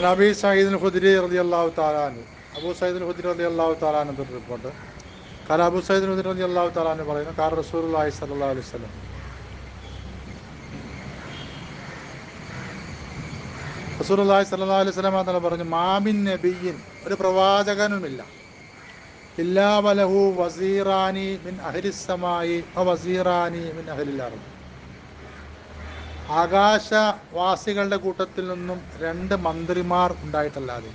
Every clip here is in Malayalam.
നബി സയ്യിദ് ഖുദ്രി റളിയല്ലാഹു തആല അൻഹു അബൂ സയ്യിദ് ഖുദ്രി റളിയല്ലാഹു തആല അൻഹു റിപ്പോർട്ട് കാല അബൂ സയ്യിദ് ഖുദ്രി റളിയല്ലാഹു തആല അൻഹു പറയുന്നു കാല റസൂലുള്ളാഹി സ്വല്ലല്ലാഹു അലൈഹി വസല്ലം റസൂലുള്ളാഹി സ്വല്ലല്ലാഹു അലൈഹി വസല്ലം തആല പറഞ്ഞു മാമിൻ നബിയ്യിൻ ഒരു പ്രവാചകനുമില്ല ഇല്ലാ വലഹു വസീറാനി മിൻ അഹ്ലിസ് സമായി വ വസീറാനി മിൻ അഹ്ലിൽ അർദ് ആകാശവാസികളുടെ കൂട്ടത്തിൽ നിന്നും രണ്ട് മന്ത്രിമാർ ഉണ്ടായിട്ടല്ലാതെ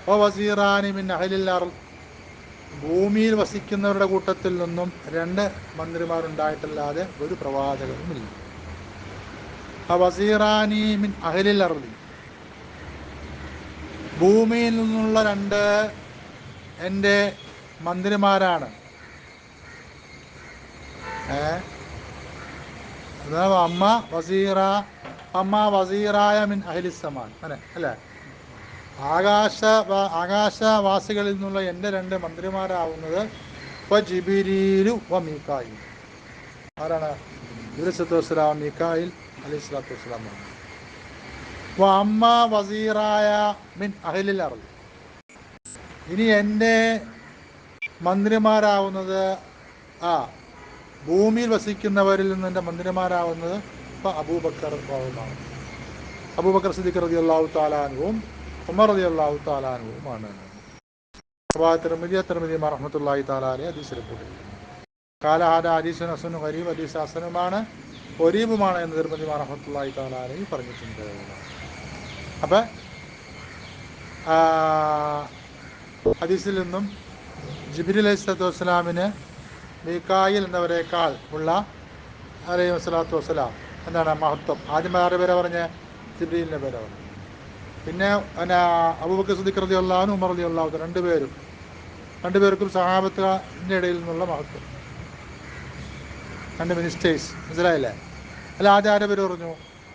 വ വസീറാനി മിൻ അഹ്ലിൽ അർദ് ഭൂമിയിൽ വസിക്കുന്നവരുടെ കൂട്ടത്തിൽ നിന്നും രണ്ട് മന്ത്രിമാരുണ്ടായിട്ടല്ലാതെ ഒരു പ്രവാചകനുമില്ല. വസീറാനി മിൻ അഹ്ലിൽ അർദി ഭൂമിയിൽ നിന്നുള്ള രണ്ട് എൻ്റെ മന്ത്രിമാരാണ്. അമ്മ വസീറായ മിൻ അഹ്ലിസ്സമാൻ അല്ലേ, ആകാശവാസികളിൽ നിന്നുള്ള എൻ്റെ രണ്ട് മന്ത്രിമാരാവുന്നത് ജിബിരീലു വ മീകായിൽ. ആരാണ്? ജിബ്രീൽ സ്വല്ലല്ലാഹു അലൈഹി വസല്ലം, മീകായിൽ അലൈഹി സ്വലാത്തു വസ്സലാമാണ്. അമ്മ വസീറായ മിൻ അഹ്ലിൽ അർദ് ഇനി എൻ്റെ മന്ത്രിമാരാവുന്നത് ഭൂമിയിൽ വസിക്കുന്നവരിൽ നിന്ന് എൻ്റെ മന്ത്രിമാരാവുന്നത് അബൂബക്കർ ആണ്. അബൂബക്കർ സിദ്ദീഖ് റളിയല്ലാഹു തആല അൻഹുവും ഉമർ റളിയല്ലാഹു തആല അൻഹുവുമാണ്. തിർമിദി റഹ്മത്തുള്ളാഹി തആല അലൈഹി ഹദീസ് റിപ്പോർട്ട് ചെയ്തു. കാല ഹാദാ ഹദീസുൻ ഹസനുൻ ഗരീബ്, ഹദീസ് ഹസനുമാണ് ഗരീബുമാണ് എന്ന് തിർമിദി റഹ്മത്തുള്ളാഹി തആല അലൈഹി പറഞ്ഞിട്ടുണ്ട്. അപ്പം ഹദീസിൽ നിന്നും ജിബ്രീൽ അലൈഹിസ്സലാത്തു വസ്സലാമിന് മീകായിൽ എന്നവരേക്കാൾ ഉള്ള അലൈഹി വസ്സലാത്തു വസ്സലാം എന്താണ് മഹത്വം. ആദ്യം ആരുടെ പേരാ പറഞ്ഞ? ജിബ്രീലിൻ്റെ പേരാ പറഞ്ഞു. പിന്നെ അബൂബക്കർ സിദ്ദീഖ് റളിയല്ലാഹു അൻഹു, ഉമർ റളിയല്ലാഹു അൻഹു രണ്ടുപേർക്കും സഹാബത്തിന്റെ ഇടയിൽ നിന്നുള്ള മഹത്വം. രണ്ട് മിനിസ്റ്റേഴ്സ്, മനസ്സിലായില്ലേ? അല്ല, ആദ്യം ആരുടെ പേര് പറഞ്ഞു?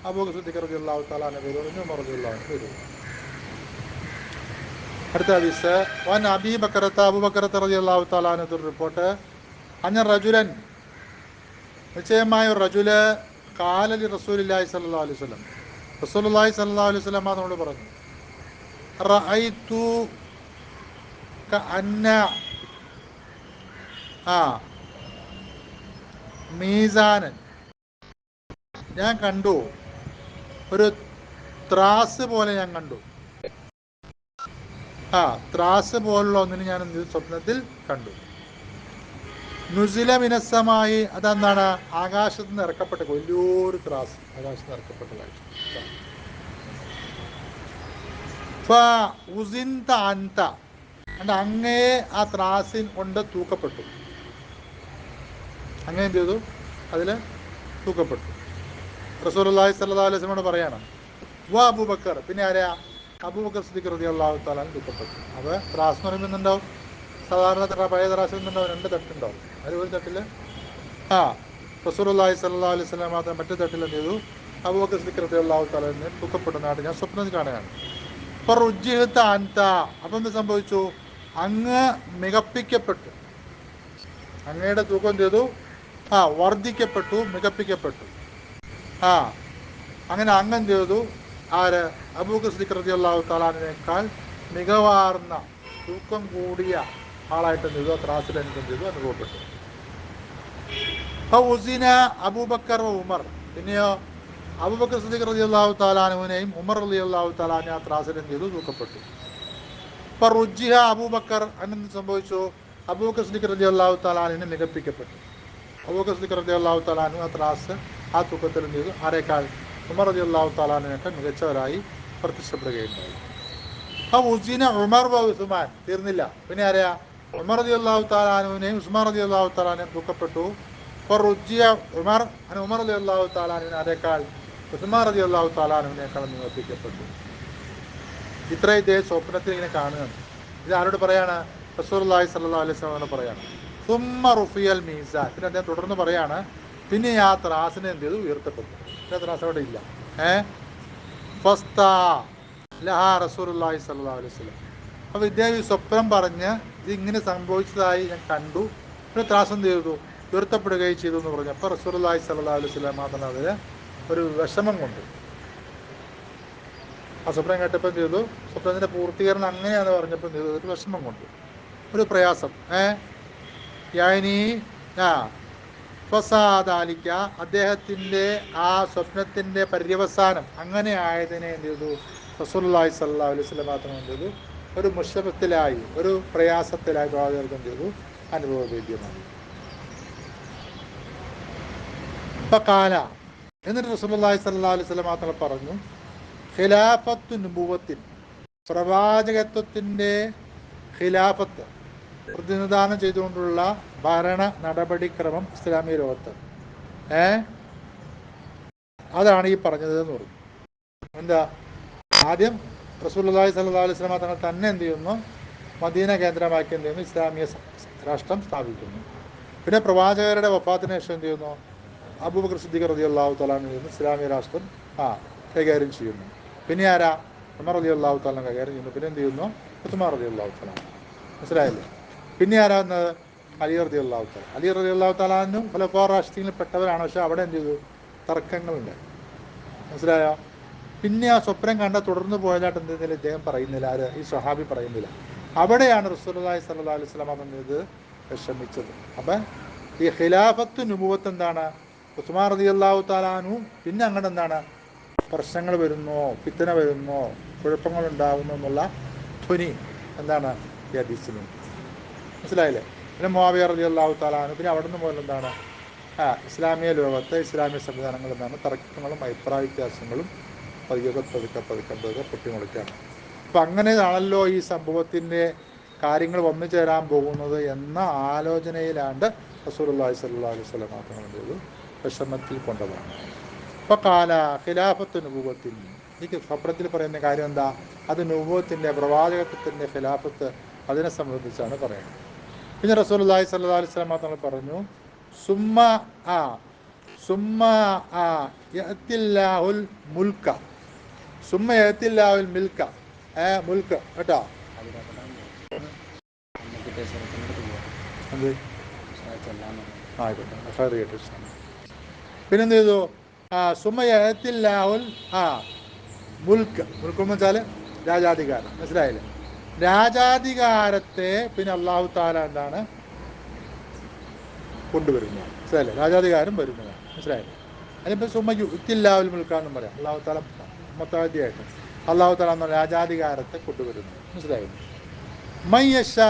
അബൂബക്കർ സിദ്ദീഖ് റളിയല്ലാഹു തആല അൻഹു പേര് പറഞ്ഞു, ഉമർ റളിയല്ലാഹു അൻഹു പേര് പറഞ്ഞു. അടുത്ത ഹദീസ് വൻ അബീ ബക്കറത്ത അബൂബക്കർ റളിയല്ലാഹു തആല അൻഹു റിപ്പോർട്ട് അന്ന റജുലൻ നിശ്ചയമായ ഒരു റജുല് കാലലി റസൂലുള്ളാഹി സ്വല്ലല്ലാഹു അലൈഹി വസല്ലം റസൂലുള്ളാഹി സ്വല്ലല്ലാഹു അലൈഹി വസല്ലം നമ്മളോട് പറഞ്ഞു റഅയ്തു കഅന്ന മീസാനൻ ഞാൻ കണ്ടു, ഒരു ത്രാസ് പോലെ ഞാൻ കണ്ടു. ത്രാസ് പോലുള്ള ഒന്നിന് ഞാൻ സ്വപ്നത്തിൽ കണ്ടു. നുസില മിനസ്സമായി, അതെന്താണ്? ആകാശത്ത് നിന്ന് ഇറക്കപ്പെട്ട വലിയൊരു ത്രാസ് ആകാശത്ത് നിന്ന് ഇറക്കപ്പെട്ട കാഴ്ച. അങ്ങേ ആ ത്രാസിൻ കൊണ്ട് തൂക്കപ്പെട്ടു. അങ്ങനെ എന്ത് ചെയ്തു? അതിൽ തൂക്കപ്പെട്ടു. റസൂലുള്ളാഹി സ്വല്ലല്ലാഹു അലൈഹി വസല്ലം പറയാണ് വാ അബൂബക്കർ, പിന്നെ ആരെയാ? അബൂബക്കർ സിദ്ദീഖ് റളിയല്ലാഹു തആല അൻഹു തൂക്കപ്പെട്ടു. അപ്പോൾ ത്രാസ് എന്ന് പറയുമ്പോൾ എന്തുണ്ടാവും? സാധാരണ പഴയ ത്രാസിൽ നിന്നുണ്ടാവും രണ്ട് തട്ടുണ്ടാവും. അതിൽ ഒരു തട്ടിൽ റസൂലുള്ളാഹി സ്വല്ലല്ലാഹു അലൈഹി വസല്ലം മാത്രം, മറ്റു തട്ടിൽ എന്ത് ചെയ്തു? അബൂബക്കർ സിദ്ദീഖ് റളിയല്ലാഹു തആല അൻഹു തൂക്കപ്പെടുന്നതായിട്ട് ഞാൻ സ്വപ്നത്തിൽ കാണുകയാണ്. അപ്പോൾ റുജ്ജിഹത അൻത, അപ്പം എന്ത് സംഭവിച്ചു? അങ്ങ് മികപ്പിക്കപ്പെട്ടു. അങ്ങയുടെ തൂക്കം എന്ത് ചെയ്തു? വർദ്ധിക്കപ്പെട്ടു, മികപ്പിക്കപ്പെട്ടു. അങ്ങനെ അങ്ങ് എന്ത് ചെയ്തു? ആര്? അബൂബക്കർ സിദ്ദീഖ് റളിയല്ലാഹു തആല അൻഹുവിനേക്കാൾ മികവാർന്ന തൂക്കം കൂടിയ ആളായിട്ട് എന്ത് ചെയ്തു? ത്രാസിൽ എനിക്ക് എന്ത് ചെയ്തു? അനുഭവപ്പെട്ടു. ഉസിന അബൂബക്കർ ഉമർ, പിന്നെയോ അബൂബക്കർ സിദ്ദീഖ് റളിയല്ലാഹു തആല അൻഹുവിനെയും ഉമർ റളിയല്ലാഹു തആല അൻഹു ആ ത്രാസിൽ എന്ത് ചെയ്തു? തൂക്കപ്പെട്ടു. അപ്പോൾ റുജ്ജിഹ അബൂബക്കർ, അന്നെന്ത് സംഭവിച്ചു? അബൂബക്കർ സിദ്ദീഖ് റളിയല്ലാഹു തആല അൻഹുവിനെ മികപ്പിക്കപ്പെട്ടു. അബൂബക്കർ സിദ്ദീഖ് റളിയല്ലാഹു തആല അൻഹു ആ ത്രാസ് ആ തൂക്കത്തിൽ എന്ത് ചെയ്തു? ആരേക്കാൾ? ഉമർ റളിയല്ലാഹു തആല അൻഹുവിനേക്കാൾ മികച്ചവരായി പ്രത്യക്ഷപ്പെടുകയുണ്ടായി. ഉസിന ഉമർ വ ഉസ്മാൻ, തീർന്നില്ല. പിന്നെ ആരെയാ? ഉമർ റളിയല്ലാഹു തആല അൻഹുവിനെയും ഉസ്മാൻ റളിയല്ലാഹു തആല അൻഹുവിനെയും തൂക്കപ്പെട്ടു. അപ്പോൾ റുജ്ജിയ ഉമർ റളിയല്ലാഹു തആല അൻഹുവിനെ ആരേക്കാൾ? ഉസ്മാൻ റളിയല്ലാഹു തആല അൻഹുവിനേക്കാൾ നിവർത്തിക്കപ്പെട്ടു. ഇത്രയും ഇതേ സ്വപ്നത്തിൽ ഇങ്ങനെ കാണുകയാണ്. ഇത് ആരോട് പറയാണ്? റസൂലുള്ളാഹി സ്വല്ലല്ലാഹു അലൈഹി വസല്ലം പറയാണ്. സുമ്മ റുഫിയൽ മീസാൻ, പിന്നെ അദ്ദേഹം തുടർന്ന് പറയാണ്, പിന്നെ ആ ത്രാസിനെ എന്ത് ചെയ്തു? ഉയർത്തപ്പെട്ടു. പിന്നെ ത്രാസ് അവിടെ ഇല്ല. റസൂലുള്ളാഹി സ്വല്ലല്ലാഹു അലൈഹി വസല്ലം. അപ്പോൾ ഇദ്ദേഹം ഈ സ്വപ്നം പറഞ്ഞ് ഇതിങ്ങനെ സംഭവിച്ചതായി ഞാൻ കണ്ടു, പിന്നെ ത്രാസ് എന്ത് ചെയ്തു? ഉയർത്തപ്പെടുകയും ചെയ്തു എന്ന് പറഞ്ഞു. അപ്പോൾ റസൂലുള്ളാഹി സ്വല്ലല്ലാഹു അലൈഹി വസല്ലം മാത്രം അതിൽ ഒരു വിഷമം കൊണ്ട് ആ സ്വപ്നം കേട്ടപ്പോൾ എന്ത് ചെയ്തു? സ്വപ്നത്തിൻ്റെ പൂർത്തീകരണം അങ്ങനെയാണെന്ന് പറഞ്ഞപ്പോൾ എന്ത് ചെയ്തു? ഒരു വിഷമം കൊണ്ട്, ഒരു പ്രയാസം. യാനി ആ ഫസാദാലിക്ക, അദ്ദേഹത്തിൻ്റെ ആ സ്വപ്നത്തിൻ്റെ പര്യവസാനം അങ്ങനെ ആയതിനെ എന്ത് ചെയ്തു? റസൂലുള്ളാഹി സ്വല്ലല്ലാഹു അലൈഹി വസല്ലം മാത്രം എന്ത് ചെയ്തു? ഒരു മുഷബത്തിലായി, ഒരു പ്രയാസത്തിലായി പ്രവാചകർക്ക് എന്ത് ചെയ്തു? അനുഭവവേദ്യമായി. ഇപ്പം കാല എന്നിട്ട് റസൂലുള്ളാഹി സ്വല്ലല്ലാഹു അലൈഹി വസല്ലം മാത്രം പറഞ്ഞു, ഖിലാഫത്തു നുബുവത്തിൻ, പ്രവാചകത്വത്തിൻ്റെ ഖിലാഫത്ത്, പ്രതിനിധാനം ചെയ്തുകൊണ്ടുള്ള ഭരണ നടപടിക്രമം ഇസ്ലാമിക ലോകത്ത് അതാണ് ഈ പറഞ്ഞത് എന്ന് പറഞ്ഞു. എന്താ? ആദ്യം റസൂലുള്ളാഹി സ്വല്ലല്ലാഹു അലൈഹി വസല്ലം തങ്ങൾ തന്നെ എന്ത് ചെയ്യുന്നു? മദീന കേന്ദ്രമാക്കി എന്ത് ചെയ്യുന്നു? ഇസ്ലാമിക രാഷ്ട്രം സ്ഥാപിക്കുന്നു. പിന്നെ പ്രവാചകരുടെ വഫാത്തിന് ശേഷം എന്ത് ചെയ്യുന്നു? അബൂബക്കർ സിദ്ദീഖ് റളിയല്ലാഹു തആല അൻഹു ഇസ്ലാമിക രാഷ്ട്രം കൈകാര്യം ചെയ്യുന്നു. പിന്നെ ആരാ? ഉമർ റളിയല്ലാഹു തആല കൈകാര്യം ചെയ്യുന്നു. പിന്നെ എന്ത് ചെയ്യുന്നു? ഉസ്മാൻ റളിയല്ലാഹു തആല. മനസ്സിലായില്ലേ? പിന്നെ ആരാന്നത്? അലി റളിയല്ലാഹു തആല. അലി റളിയല്ലാഹു തആല അൻഹും ഖുലഫാ റാഷിദീനിൽ പെട്ടവരാണ്. പക്ഷെ അവിടെ എന്ത് ചെയ്തു? തർക്കങ്ങളുണ്ട്. മനസ്സിലായോ? പിന്നെ ആ സ്വപ്നം കണ്ട തുടർന്ന് പോയതായിട്ട് എന്തെങ്കിലും ഇദ്ദേഹം പറയുന്നില്ല. ആര്? ഈ സ്വഹാബി പറയുന്നില്ല. അവിടെയാണ് റസൂലുള്ളാഹി സ്വല്ലല്ലാഹു അലൈഹി വസല്ലം പറഞ്ഞത് വിഷമിച്ചത്. അപ്പം ഈ ഖിലാഫത്ത് നുബുവത്ത് എന്താണ്? ഉസ്മാൻ റളിയല്ലാഹു തആല അൻഹു പിന്നെ അങ്ങോട്ട് എന്താണ്? പ്രശ്നങ്ങൾ വരുന്നോ, ഫിത്ന വരുന്നോ, കുഴപ്പങ്ങളുണ്ടാകുന്നു എന്നുള്ള ധ്വനി എന്താണ് ഈ ഹദീസിലുണ്ട്. മനസ്സിലായില്ലേ? പിന്നെ മുആവിയ റളിയല്ലാഹു തആല അൻഹു. പിന്നെ അവിടെ നിന്ന് മുതൽ എന്താണ്? ഇസ്ലാമിക ലോകത്തെ ഇസ്ലാമിക സംവിധാനങ്ങൾ എന്താണ്? തർക്കങ്ങളും അഭിപ്രായ വ്യത്യാസങ്ങളും പതുക്കെ പൊട്ടിമുളയ്ക്കാണ്. അപ്പം അങ്ങനെയാണല്ലോ ഈ സംഭവത്തിൻ്റെ കാര്യങ്ങൾ വന്നു ചേരാൻ പോകുന്നത് എന്ന ആലോചനയിലാണ്ട് റസൂലുള്ളാഹി സ്വല്ലല്ലാഹു അലൈഹി വസല്ലം മാത്രം ചെയ്തു വിഷമത്തിൽ കൊണ്ടതാണ്. അപ്പോൾ കാല ഖിലാഫത്ത് നുബുവത്തിൻ, ഈ സ്വപ്നത്തിൽ പറയുന്ന കാര്യം എന്താ? അത് നുബുവത്തിൻ്റെ, പ്രവാചകത്വത്തിൻ്റെ ഖിലാഫത്ത്, അതിനെ സംബന്ധിച്ചാണ് പറയുന്നത്. പിന്നെ റസൂലുള്ളാഹി സ്വല്ലല്ലാഹു അലൈഹി വസല്ലം മാത്രം പറഞ്ഞു, സുമ്മ സുമ്മ യഅ്തില്ലാഹുൽ മുൽക്ക, സുമ്മ യഅ്തില്ലാഹുൽ മിൽക്ക, മുൽക്ക് കേട്ടോ. പിന്നെന്ത് ചെയ്തു? സുമ്മ യഅ്തില്ലാഹുൽ മുൽക്ക്, മുൽക്ക് എന്ന് വെച്ചാൽ രാജാധികാരം. മനസ്സിലായില്ലേ? രാജാധികാരത്തെ പിന്നെ അല്ലാഹു തആല എന്താണ്? കൊണ്ടുവരുന്നതാണ്. മനസ്സിലായില്ലേ? രാജാധികാരം വരുന്നതാണ്. മനസ്സിലായില്ലേ? അതിനിപ്പോൾ സുമ്മ യുഅ്തില്ലാഹുൽ മുൽക്കാന്നും പറയാം. അല്ലാഹു തആല മുത്തഅദ്ദിയായിട്ട് അല്ലാഹു തആല എന്ന രാജാധികാരത്തെ കൊണ്ടുവരുന്നു. മനസ്സിലായില്ലേ? മൻ യശാ,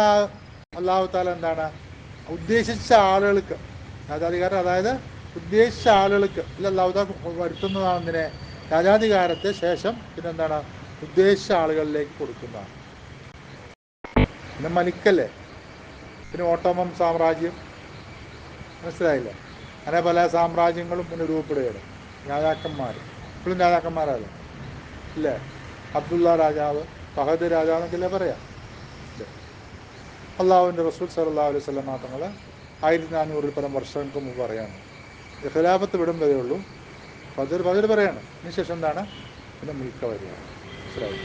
അല്ലാഹു തആല എന്താണ്? ഉദ്ദേശിച്ച ആളുകൾക്ക് രാജാധികാരം, അതായത് ഉദ്ദേശിച്ച ആളുകൾക്ക് ഇല്ല അല്ലാഹു തആല വരുത്തുന്നതാണ്. എന്തിനെ? രാജാധികാരത്തെ ശേഷം പിന്നെന്താണ്? ഉദ്ദേശിച്ച ആളുകളിലേക്ക് കൊടുക്കുന്നതാണ്. പിന്നെ മലിക്കല്ലേ? പിന്നെ ഓട്ടോമൻ സാമ്രാജ്യം. മനസ്സിലായില്ലേ? അങ്ങനെ പല സാമ്രാജ്യങ്ങളും പിന്നെ രൂപപ്പെടുകയാണ്. രാജാക്കന്മാർ ഇപ്പോഴും രാജാക്കന്മാരല്ലേ? ഇല്ലേ? അബ്ദുള്ള രാജാവ്, ഫഹദ് രാജാവ് എന്നൊക്കെയല്ലേ പറയാം. അള്ളാഹുവിൻ്റെ റസൂൽ സല്ലല്ലാഹു അലൈഹി വസല്ലം തങ്ങൾ 1400 പരം വർഷങ്ങൾക്ക് മുമ്പ് പറയാണ്, ഖിലാഫത്ത് വിടും വരെ ഉള്ളൂ. ഫജർ പറയാണ്. അതിനുശേഷം എന്താണ്? പിന്നെ മുൽക്ക വരികയാണ്. മനസ്സിലായി?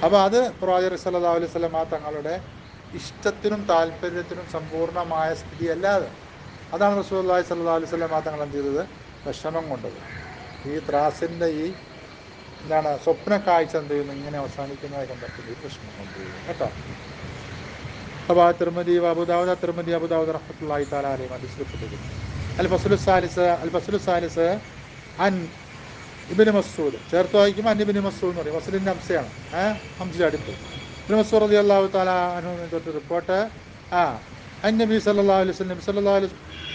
അപ്പോൾ അത് പ്രവാചകർ സല്ലല്ലാഹു അലൈഹി വസല്ലം തങ്ങളുടെ ഇഷ്ടത്തിനും താല്പര്യത്തിനും സമ്പൂർണ്ണമായ സ്ഥിതി അല്ലാതെ, അതാണ് റസൂലുള്ളാഹി സ്വല്ലല്ലാഹു അലൈഹി വസല്ലം തങ്ങൾ എന്ത് ചെയ്തത്? വിഷമം കൊണ്ടത്. ഈ ത്രാസിൻ്റെ ഈ എന്താണ് സ്വപ്ന കാഴ്ച എന്ത് ചെയ്യുന്നു? ഇങ്ങനെ അവസാനിക്കുന്നതായി കണ്ടപ്പോൾ ഈ പ്രശ്നം കൊണ്ടുവരുന്നു കേട്ടോ. അപ്പോൾ തിർമിദി അബൂദാവൂദ് റഹ്മത്തുള്ളാഹി തആല അലൈഹി ഹദീസിൽപ്പെട്ടിരിക്കുന്നു. അൽ ഫസ്ലു സാലിസ് അൻ ഇബ്നു മസ്ഊദ്, ചേർത്ത് വായിക്കുമ്പോൾ അൻ ഇബ്നു മസ്ഊദ് എന്ന് പറയും. ഫസ്ലിൻ്റെ ഹംസയാണ്, ഹംസയുടെ അടുത്ത്. ഇബ്നു മസ്ഊദ് റളിയല്ലാഹു തആല അൻഹു തൊട്ട് റിപ്പോർട്ട് അന്നബി സല്ലല്ലാഹു അലൈഹി വസല്ലം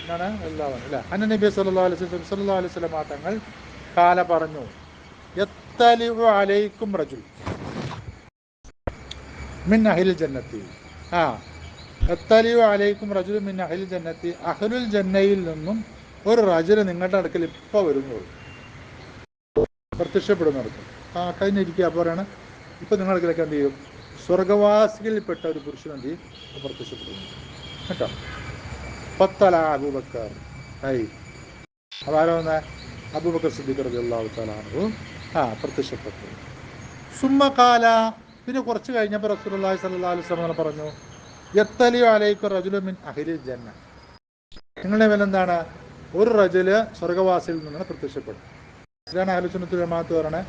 എന്നാണ് എല്ലാവരും അല്ല അന്നബി സല്ലല്ലാഹു അലൈഹി വസല്ലം തങ്ങൾ കാല പറഞ്ഞു, യത്തലിഉ അലൈക്കും റജുൽ മിൻ അഹ്ലിൽ ജന്നത്തി, യത്തലിഉ അലൈക്കും റജുൽ മിൻ അഹ്ലിൽ ജന്നത്തി, അഹ്ലുൽ ജന്നയിൽ നിന്നും ഒരു റജുൽ നിങ്ങളുടെ അടുക്കൽ ഇപ്പോൾ വരുന്നുള്ളൂ, പ്രത്യക്ഷപ്പെടുന്നിടത്ത്. കഴിഞ്ഞിരിക്കുക. അപ്പോൾ പറയാണ്, ഇപ്പം നിങ്ങളുടെ അടുക്കലൊക്കെ എന്ത് ചെയ്യും? സ്വർഗവാസികളിൽപ്പെട്ട ഒരു പുരുഷൻ എന്ത് ചെയ്യും? പ്രത്യക്ഷപ്പെടുന്നു കേട്ടോ. പത്തല അബൂബക്കർ, അതാരോ വന്ന അബൂബക്കർ സിദ്ദീഖ് റളിയല്ലാഹു തആല അൻഹു പ്രത്യക്ഷപ്പെട്ടു. സുമ്മ ഖാല, പിന്നെ കുറച്ച് കഴിഞ്ഞപ്പോൾ റസൂലുള്ളാഹി സ്വല്ലല്ലാഹു അലൈഹി വസല്ലം പറഞ്ഞു, യത്തലിഉ അലൈക്കും റജുലുൻ മിൻ അഹ്ലിൽ ജന്ന, നിങ്ങളുടെ മേൽ എന്താണ്? ഒരു റജുല് സ്വർഗവാസിയിൽ നിന്നാണ് പ്രത്യക്ഷപ്പെടുന്നത്. ഇതാണ് അഹ്ലുസുന്നത്തുൽ ജമാഅത്ത് പറയണേ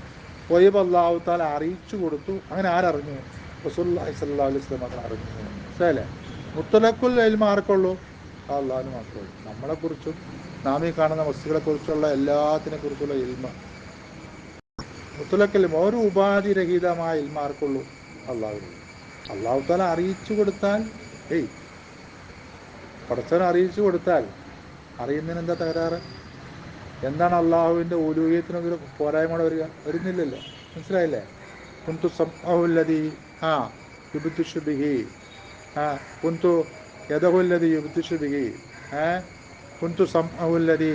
ഗൈബ് അല്ലാഹു തആല അറിയിച്ചു കൊടുത്തു. അങ്ങനെ ആരറിഞ്ഞു? റസൂലുള്ളാഹി സ്വല്ലല്ലാഹു അലൈഹി വസല്ലം തങ്ങൾ അറിഞ്ഞു. മനസ്സിലായില്ലേ? മുത്തലക്കുൽ ഇൽമ് ആർക്കുള്ളൂ? അള്ളാഹിന് മാത്രമേ ഉള്ളൂ. നമ്മളെക്കുറിച്ചും നാം ഈ കാണുന്ന വസ്തുക്കളെക്കുറിച്ചുള്ള എല്ലാത്തിനെ കുറിച്ചുള്ള ഇൽമ മുത്തലക്കൽ ഒരു ഉപാധിരഹിതമായ ഇൽമ ആർക്കുള്ളൂ? അള്ളാഹുവിനുള്ളൂ. അള്ളാഹു തആല അറിയിച്ചു കൊടുത്താൽ പടച്ചവൻ അറിയിച്ചു കൊടുത്താൽ അറിയുന്നതിന് എന്താ തകരാറ്? എന്താണ് അള്ളാഹുവിൻ്റെ ഉലൂഹിയത്തിനൊരു പോരായ്മ വരുന്നില്ലല്ലോ. മനസ്സിലായില്ലേ? കുന്തു സംഅഹുല്ലദീ യുബ്തിഷു ബിഹി കുന്തു യദഹുല്ലദീ യുബ്തിഷു ബിഹി കുന്തു സംഅഹുല്ലദീ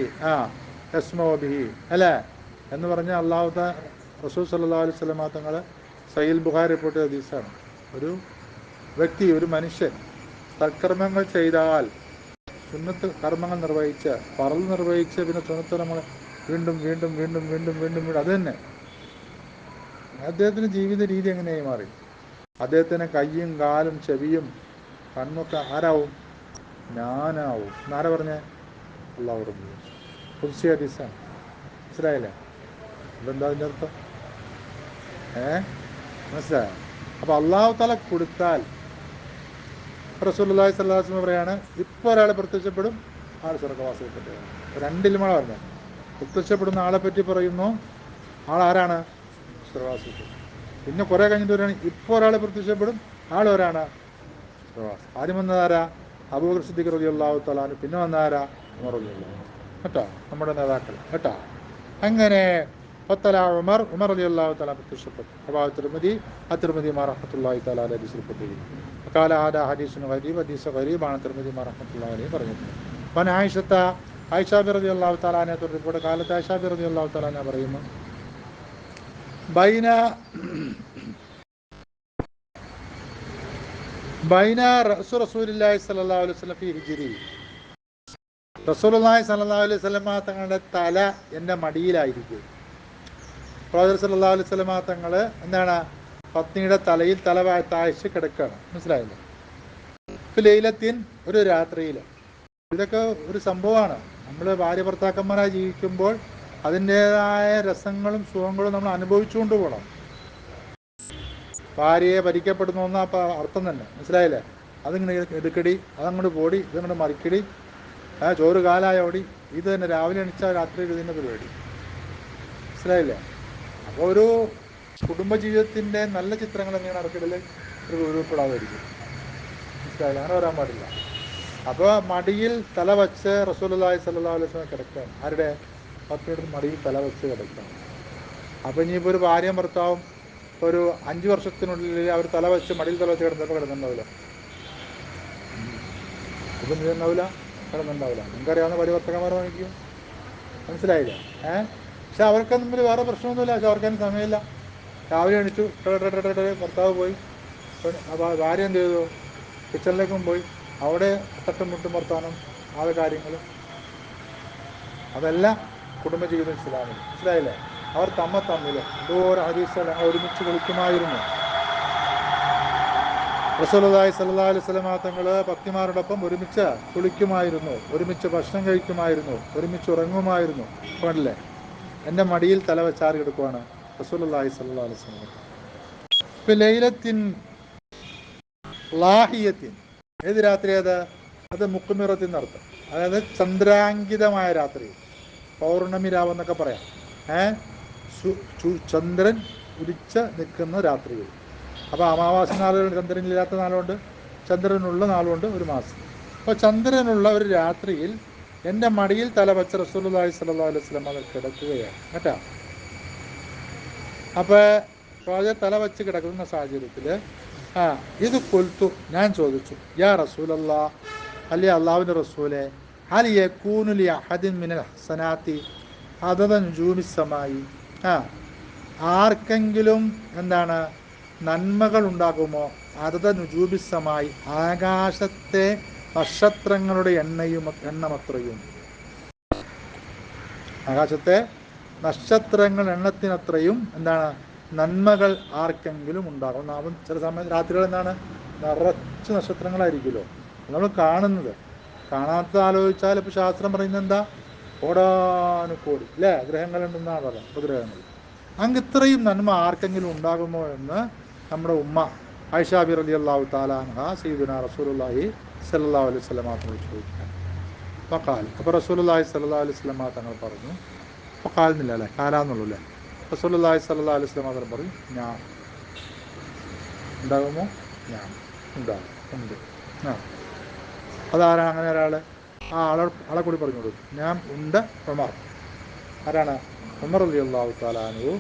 യസ്മഉ ബിഹി അല്ലേ എന്ന് പറഞ്ഞ അള്ളാഹു റസൂൽ സല്ലല്ലാഹു അലൈഹി വസല്ലം തങ്ങൾ സഹീഹുൽ ബുഖാരി റിപ്പോർട്ട് ചെയ്ത ഹദീസാണ്. ഒരു വ്യക്തി, ഒരു മനുഷ്യൻ സൽക്കർമ്മങ്ങൾ ചെയ്താൽ, സുന്നത്ത് കർമ്മങ്ങൾ നിർവഹിച്ച്, ഫർള് നിർവഹിച്ച്, പിന്നെ സുന്നത്ത് നമ്മൾ വീണ്ടും വീണ്ടും വീണ്ടും വീണ്ടും വീണ്ടും വീണ്ടും അത് തന്നെ അദ്ദേഹത്തിൻ്റെ ജീവിത രീതി എങ്ങനെയായി മാറി? അദ്ദേഹത്തിന് കയ്യും കാലും ചെവിയും കണ്ണൊക്കെ ആരാവും? ഞാനാവും. എന്നാരാ പറഞ്ഞേ? അള്ളാഹു പറഞ്ഞു. ഖുദ്സി ഹദീസാണ്. മനസ്സിലായില്ലേ? അതെന്താ അതിൻ്റെ അർത്ഥം? മനസ്സിലായോ? അപ്പോൾ അള്ളാഹു തആല കൊടുത്താൽ റസൂലുള്ളാഹി സ്വല്ലല്ലാഹു അലൈഹി വസല്ലം പറയാണ്, ഇപ്പോൾ ഒരാൾ പ്രത്യക്ഷപ്പെടും, ആൾ സ്വർഗ്ഗവാസികൾപ്പെട്ടതാണ്. രണ്ടിലുമാണ് പറഞ്ഞത്. പ്രത്യക്ഷപ്പെടുന്ന ആളെ പറ്റി പറയുന്നു, ആളാരാണ്? സ്വർഗ്ഗവാസികൾ. പിന്നെ കുറേ കഴിഞ്ഞിട്ട് വരികയാണ്, ഇപ്പോൾ ഒരാൾ പ്രത്യക്ഷപ്പെടും, ആളൊരാണ്? സ്വർഗ്ഗവാസി. ആദ്യം വന്നതാരാ? അബൂബക്കർ സിദ്ദീഖ് റളിയല്ലാഹു തആല അൻഹു. പിന്നെ വന്നതാരാ? ഉമർ റളിയല്ലാഹു അൻഹു. കേട്ടോ, നമ്മുടെ നേതാക്കൾ കേട്ടോ. അങ്ങനെ ഉമർ റളിയല്ലാഹു തആല പ്രത്യക്ഷപ്പെട്ടു. റവാഹു തിർമിദി റഹ്മത്തുള്ളാഹി തആല അലൈഹി ഹദീസിൽപ്പെട്ടിരിക്കുന്നു. ഖാല ഹാദാ ഹദീസുൻ ഗരീബ്, ഹദീസ് ഗരീബാണ്. തിർമിദി റഹ്മത്തുള്ളാഹി അലൈഹി പറഞ്ഞിട്ടുണ്ട്. വൻ ആയിഷ റളിയല്ലാഹു തആല അൻഹ റിപ്പോർട്ട് കാലത്ത് ആയിഷ റളിയല്ലാഹു തആല അൻഹ പറയുന്നു, ബൈന റസൂലുള്ളാഹി സ്വല്ലല്ലാഹു അലൈഹി വസല്ലം ഫീ ഹിജ്രി, റസൂലുള്ളാഹി സ്വല്ലല്ലാഹു അലൈഹി വസല്ലം തങ്ങളുടെ തല എൻ്റെ മടിയിലായിരിക്കും. പ്രവാചകൻ സല്ലല്ലാഹു അലൈഹി വസല്ലം തങ്ങൾ എന്താണ്? പത്നിയുടെ തലയിൽ തല താഴ്ച കിടക്കുകയാണ്. മനസ്സിലായില്ലേ? ലൈലത്തിൻ, ഒരു രാത്രിയിൽ. ഇതൊക്കെ ഒരു സംഭവമാണ്. നമ്മൾ ഭാര്യ ഭർത്താക്കന്മാരായി ജീവിക്കുമ്പോൾ അതിൻ്റേതായ രസങ്ങളും സുഖങ്ങളും നമ്മൾ അനുഭവിച്ചുകൊണ്ട് പോകണം. ഭാര്യയെ ഭരിക്കപ്പെടുന്ന ഒന്നാ അർത്ഥം തന്നെ. മനസ്സിലായില്ലേ? അതിങ്ങനെ എടുക്കടി, അതങ്ങോട്ട് പോടി, ഇതങ്ങോട്ട് മറിക്കടി, ചോറ് കാലായ ഓടി, ഇത് തന്നെ രാവിലെ എണിച്ചാൽ രാത്രി ഇതിൻ്റെ പരിപാടി. മനസ്സിലായില്ലേ? അപ്പോൾ ഒരു കുടുംബജീവിതത്തിൻ്റെ നല്ല ചിത്രങ്ങൾ എങ്ങനെയാണ് ഇടയ്ക്കിടയിൽ ഒരു രൂപപ്പെടാതിരിക്കും. മനസ്സിലായില്ല? അങ്ങനെ വരാൻ പാടില്ല. അപ്പോൾ മടിയിൽ തല വച്ച് റസൂലുള്ളാഹി സ്വല്ലല്ലാഹു അലൈഹി വസല്ലം കിടക്കുകയാണ്. ആരുടെ? പത്നിയുടെ മടിയിൽ തല വെച്ച് കിടക്കുകയാണ്. അപ്പോൾ ഇനിയിപ്പോൾ ഒരു ഭാര്യയും ഭർത്താവും ഒരു 5 വർഷത്തിനുള്ളിൽ അവർ തല വെച്ച് മടിയിൽ തല വെച്ച് കിടന്നുണ്ടാവില്ല. ഇപ്പം ഉണ്ടാവില്ല, കിടന്നുണ്ടാവില്ല. നിങ്ങൾക്കറിയാവുന്ന പരിവർത്തകന്മാർ വാങ്ങിക്കും. മനസ്സിലായില്ല? പക്ഷെ അവർക്ക് തമ്മിൽ വേറെ പ്രശ്നമൊന്നുമില്ല. പക്ഷെ അവർക്കതിന് സമയമില്ല. രാവിലെ എണീച്ചു, ഭർത്താവ് പോയി, ഭാര്യ എന്ത് ചെയ്തു? കിച്ചണിലേക്കും പോയി. അവിടെ തട്ടും മുട്ടും വർത്താനം, ആ കാര്യങ്ങൾ, അതെല്ലാം കുടുംബജീവിതം ഇസ്ലാമിൽ. മനസ്സിലായില്ലേ? അവർ തമ്മിൽ എന്തോരം ഹദീസ് ഒരുമിച്ച് കുളിക്കുമായിരുന്നു. റസൂലുള്ളാഹി സ്വല്ലല്ലാഹു അലൈഹി വസല്ലം തങ്ങൾ ഭക്തിമാരോടൊപ്പം ഒരുമിച്ച് കുളിക്കുമായിരുന്നു, ഒരുമിച്ച് ഭക്ഷണം കഴിക്കുമായിരുന്നു, ഒരുമിച്ച് ഉറങ്ങുമായിരുന്നു. കണ്ടില്ലേ? എൻ്റെ മടിയിൽ തല വെച്ചാറി എടുക്കുവാണ് റസൂലുള്ളാഹി സ്വല്ലല്ലാഹു അലൈഹി വസല്ലം. ഇപ്പം ലൈലത്തിൻ ലാഹിയത്തിൻ, ഏത് രാത്രി? അത് മുഖ്മിറത്തിൻ അർത്ഥം. അതായത് ചന്ദ്രാങ്കിതമായ രാത്രി, പൗർണമി രാവെന്നൊക്കെ പറയാം. ചന്ദ്രൻ ഉദിച്ച് നിൽക്കുന്ന രാത്രിയിൽ. അപ്പോൾ അമാവാസി നാളുകളുണ്ട്, ചന്ദ്രനില്ലാത്ത നാളുണ്ട്, ചന്ദ്രനുള്ള നാളുണ്ട്, ഒരു മാസം. അപ്പോൾ ചന്ദ്രനുള്ള ഒരു രാത്രിയിൽ എൻ്റെ മടിയിൽ തല വെച്ച റസൂലുള്ളാഹി സ്വല്ലല്ലാഹു അലൈഹി വസല്ലം അത് കിടക്കുകയാണ് കേട്ടോ. അപ്പോൾ പ്രവാചകൻ തല വെച്ച് കിടക്കുന്ന സാഹചര്യത്തിൽ ഇത് കൊൽത്തു, ഞാൻ ചോദിച്ചു, യാ റസൂലല്ലാഹ്, അല്ലേ അള്ളാഹുവിൻ്റെ റസൂലെ, ഹൽ യകൂനു ലി അഹദിൻ മിനൽ ഹസനാത്തി അദദ നുജൂമിസ്സമായി, ആർക്കെങ്കിലും എന്താണ് നന്മകൾ ഉണ്ടാകുമോ? അതത നുജൂബിസമായി, ആകാശത്തെ നക്ഷത്രങ്ങളുടെ എണ്ണമത്രയും. ആകാശത്തെ നക്ഷത്രങ്ങൾ എണ്ണത്തിനത്രയും എന്താണ് നന്മകൾ ആർക്കെങ്കിലും ഉണ്ടാകും. നാം ചില സമയം രാത്രികൾ എന്താണ് നിറച്ച് നക്ഷത്രങ്ങളായിരിക്കുമല്ലോ നമ്മൾ കാണുന്നത്. കാണാത്ത ആലോചിച്ചാൽ ഇപ്പോൾ ശാസ്ത്രം പറയുന്നത് എന്താ? കോടാനുകോടി അല്ലേ ഗ്രഹങ്ങളുണ്ടെന്നാണ് പറയുന്നത്. ഉപഗ്രഹങ്ങൾ. അങ്ങ് ഇത്രയും നന്മ ആർക്കെങ്കിലും ഉണ്ടാകുമോ എന്ന് നമ്മുടെ ഉമ്മ ആയിഷാബി റളിയല്ലാഹു തആല അൻഹ സയ്യിദുനാ റസൂലുള്ളാഹി സ്വല്ലല്ലാഹു അലൈഹി വസല്ലമ തങ്ങളോട് ചോദിക്കാൻ. അപ്പോൾ റസൂലുള്ളാഹി സ്വല്ലല്ലാഹു അലൈഹി വസല്ലമ തങ്ങൾ പറഞ്ഞു, അപ്പോൾ കാലുന്നില്ല അല്ലേ, കാലാന്നുള്ളൂ അല്ലേ. റസൂലുള്ളാഹി സ്വല്ലല്ലാഹു അലൈഹി വസല്ലമ തങ്ങൾ പറഞ്ഞു, ഞാൻ ഉണ്ടാകുമോ? ഞാൻ ഉണ്ടാകും, ഉണ്ട്. ആ അതാരാണ് അങ്ങനെ ഒരാൾ? ആ ആളെ കൂടി പറഞ്ഞു കൊടുക്കും. ഞാൻ ഉണ്ട് ഉമർ. ആരാണ്? ഉമർ റളിയല്ലാഹു തആല അൻഹു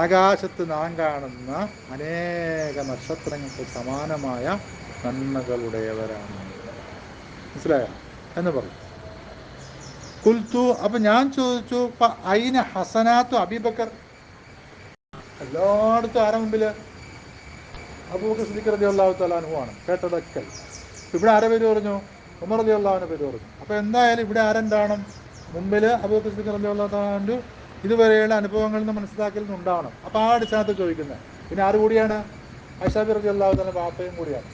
ആകാശത്ത് നാം കാണുന്ന അനേക നക്ഷത്രങ്ങൾക്ക് സമാനമായ നന്മകളുടേവരാണ്. മനസ്സിലായോ എന്ന് പറയും. കുൽത്തു, അപ്പം ഞാൻ ചോദിച്ചു, അയിന ഹസനാത്തു അബീബക്കർ? എല്ലായിടത്തും ആരാ മുമ്പിൽ? അബൂബക്കർ സിദ്ദീഖ് റളിയല്ലാഹു തആല അൻഹു ആണ് കേട്ടതൊക്കെ. ഇവിടെ ആരെ പേര് പറഞ്ഞു? ഉമർ റളിയല്ലാഹുവിന്റെ പേര് പറഞ്ഞു. അപ്പോൾ എന്തായാലും ഇവിടെ ആരെന്താണ് മുമ്പിൽ? അബൂബക്കർ സിദ്ദീഖ് റളിയല്ലാഹു തആല അൻഹു ഇതുവരെയുള്ള അനുഭവങ്ങളിൽ നിന്ന് മനസ്സിലാക്കലുണ്ടാവണം. അപ്പോൾ ആ അടിസ്ഥാനത്തിൽ ചോദിക്കുന്നത്. പിന്നെ ആര് കൂടിയാണ്? ആയിഷാബി റളിയല്ലാഹു തആല ബാപ്പയും കൂടിയാണ്.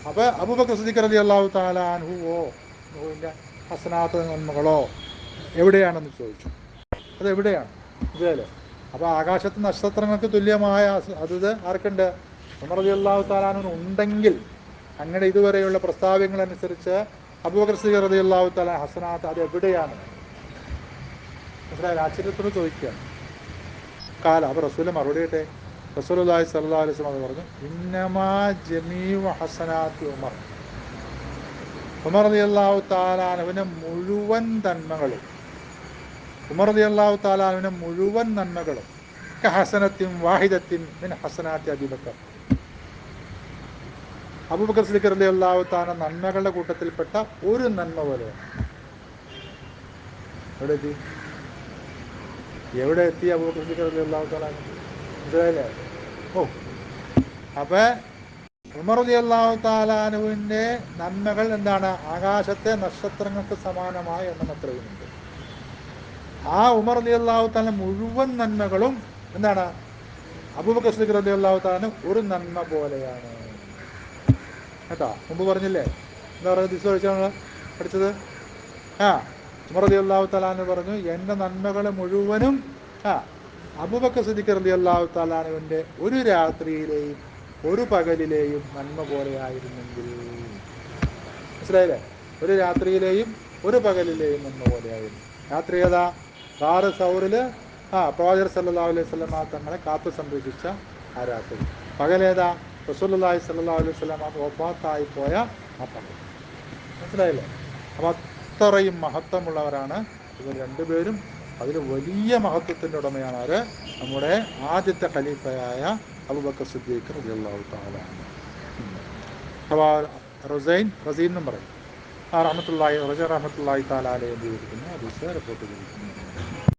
അപ്പോൾ അബൂബക്കർ സിദ്ദീഖ് റളിയല്ലാഹു തആല അൻഹുവോ അൻഹുവിൻ്റെ ഹസനാത്ത് നന്മകളോ എവിടെയാണെന്ന് ചോദിച്ചു. അതെവിടെയാണ്? ഇതല്ലേ. അപ്പോൾ ആകാശത്ത് നക്ഷത്രങ്ങൾക്ക് തുല്യമായ അത് ആർക്കുണ്ട്? ഉമർ റളിയല്ലാഹു തആല അൻഹു ഉണ്ടെങ്കിൽ അങ്ങനെ ഇതുവരെയുള്ള പ്രസ്താവ്യങ്ങളനുസരിച്ച് അബൂബക്കർ സിദ്ദീഖ് റളിയല്ലാഹു തആല ഹസനാത്ത് അത് എവിടെയാണ്? മനസ്സിലായാലും ആശ്ചര്യത്തോട് ചോദിക്കുകയാണ്. അപ്പോൾ റസൂൽ മറുപടി കേട്ടെ. റസൂലുള്ളാഹി സ്വല്ലല്ലാഹു അലൈഹി വസല്ലം പറഞ്ഞു, ഇന്നമാ ജമീഉ ഹസനാത്തി ഉമർ. ഉമർ റളിയല്ലാഹു തആല അൻഹുവിന്റെ മുഴുവൻ നന്മകളും, ഉമർ റളിയല്ലാഹു തആല അൻഹുവിന്റെ മുഴുവൻ നന്മകളും കഹസനത്തിൻ വാഹിദത്തിൻ മിൻ ഹസനാത്തി അബൂബക്കർ. അബൂബക്കർ സിദ്ദീഖ് റളിയല്ലാഹു തആല നന്മകളുടെ കൂട്ടത്തിൽപ്പെട്ട ഒരു നന്മ പോലെയാണ്. എവിടെ എത്തി അബൂബക്കർ സിദ്ദീഖ് റളിയല്ലാഹു തആല? മനസ്സിലായില്ലേ? അപ്പോൾ ഉമർ റളിയല്ലാഹു തആല അൻഹുവിൻ്റെ നന്മകൾ എന്താണ്? ആകാശത്തെ നക്ഷത്രങ്ങൾക്ക് സമാനമായ എണ്ണം അത്രയുമുണ്ട്. ആ ഉമർ റളിയല്ലാഹു തആല മുഴുവൻ നന്മകളും എന്താണ്? അബൂബക്കർ സിദ്ദീഖ് റളിയല്ലാഹു തആല ഒരു നന്മ പോലെയാണ് കേട്ടോ. മുമ്പ് പറഞ്ഞില്ലേ എന്താ പറയുക? ദിശ പഠിച്ചത്. ഉമർ റളിയല്ലാഹു തആല അൻഹു പറഞ്ഞു, എൻ്റെ നന്മകൾ മുഴുവനും അബൂബക്കർ സിദ്ദീഖ് റളിയല്ലാഹു തആല അൻഹുവിൻ്റെ ഒരു രാത്രിയിലെയും ഒരു പകലിലെയും നന്മ പോലെയായിരുന്നെങ്കിൽ. മനസ്സിലായില്ലേ? ഒരു രാത്രിയിലെയും ഒരു പകലിലെയും നന്മ പോലെയായിരുന്നു. രാത്രി ഏതാ? ഗാർ സൗറിൽ പ്രവാചകർ സല്ലല്ലാഹു അലൈഹി വസല്ലമ തങ്ങളെ കാത്തു സംരക്ഷിച്ച ആ രാത്രി. പകലേതാ? റസൂലുള്ളാഹി സ്വല്ലല്ലാഹു അലൈഹി വസല്ലമ വഫാത്തായി പോയ ആ പകൽ. മനസ്സിലായില്ലേ? അപ്പം അത്രയും മഹത്വമുള്ളവരാണ് ഇവർ രണ്ടുപേരും. അതിൽ വലിയ മഹത്വത്തിൻ്റെ ഉടമയാണ് ആര്? നമ്മുടെ ആദ്യത്തെ ഖലീഫയായ അബൂബക്കർ സിദ്ദീഖ് റളിയല്ലാഹു തആല അൻഹു. റസീൻ എന്നും പറയും. റഹ്മത്തുള്ളാഹി തആല അലൈഹി റിപ്പോർട്ട് ചെയ്തിരിക്കുന്നു.